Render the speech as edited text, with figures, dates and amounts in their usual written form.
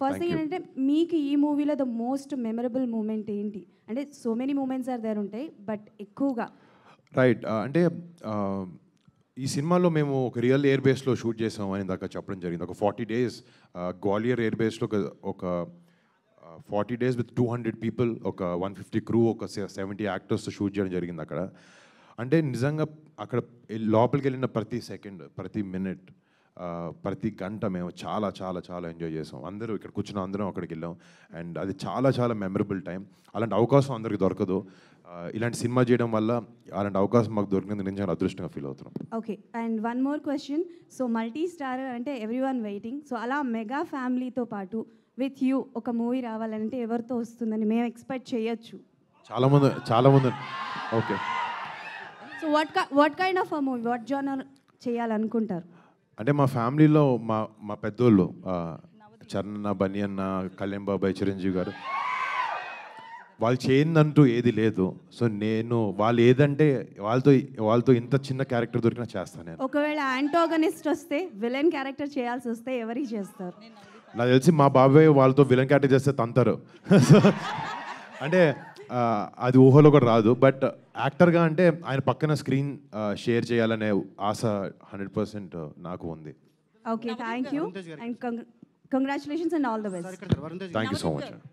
First thing ఏంటంటే మీకు ఈ మూవీలో ద మోస్ట్ మెమరబుల్ మూమెంట్ ఏంటి? అంటే so many moments are there ఉంటాయి, బట్ ఎక్కువగా రైట్. అంటే ఈ సినిమాలో మేము ఒక రియల్ ఎయిర్ బేస్లో షూట్ చేసాం అని దాకా చెప్పడం జరిగింది. ఒక 40 days గ్వాలియర్ ఎయిర్ బేస్లో ఒక 40 days విత్ 200 people, ఒక 150 crew, ఒక 70 actors షూట్ చేయడం జరిగింది అక్కడ. అంటే నిజంగా అక్కడ లోపలికి వెళ్ళిన ప్రతి సెకండ్, ప్రతి మినిట్, ప్రతి గంట మేము చాలా చాలా చాలా ఎంజాయ్ చేసాం. అందరూ ఇక్కడ కూర్చున్న అందరం అక్కడికి వెళ్ళాం. అండ్ అది చాలా చాలా మెమరబుల్ టైం. అలాంటి అవకాశం అందరికి దొరకదు. ఇలాంటి సినిమా చేయడం వల్ల అలాంటి అవకాశం మాకు దొరికినందుకు నేను చాలా అదృష్టంగా ఫీల్ అవుతున్నాం. Okay, and one more question. So multi star అంటే ఎవ్రీవన్ వెయిటింగ్. సో అలా మెగా ఫ్యామిలీతో పాటు విత్ యూ ఒక మూవీ రావాలంటే ఎవరితో వస్తుందని మేము ఎక్స్పెక్ట్ చేయొచ్చు? చాలామంది. Okay, so what kind of a movie, what genre చేయాలనుకుంటారు? అంటే మా ఫ్యామిలీలో మా పెద్దోళ్ళు చరణ్, బన్నీ అన్న, కళ్యాణ్ బాబాయ్, చిరంజీవి గారు, వాళ్ళు చేయిందంటూ ఏది లేదు. సో నేను వాళ్ళు ఏదంటే వాళ్ళతో ఇంత చిన్న క్యారెక్టర్ దొరికినా చేస్తాను నేను. ఒకవేళ యాంటోగనిస్ట్ వస్తే, విలన్ క్యారెక్టర్ చేయాల్సి వస్తే ఎవరికి చేస్తారు? నాకు తెలిసి మా బాబాయ్ వాళ్ళతో విలన్ క్యారెక్టర్ చేస్తే తంతారు. అంటే అది ఊహలో కూడా రాదు. బట్ యాక్టర్గా అంటే ఆయన పక్కన స్క్రీన్ షేర్ చేయాలనే ఆశ 100% నాకు ఉంది. Okay, thank you and congratulations and all the best. Thank you so much.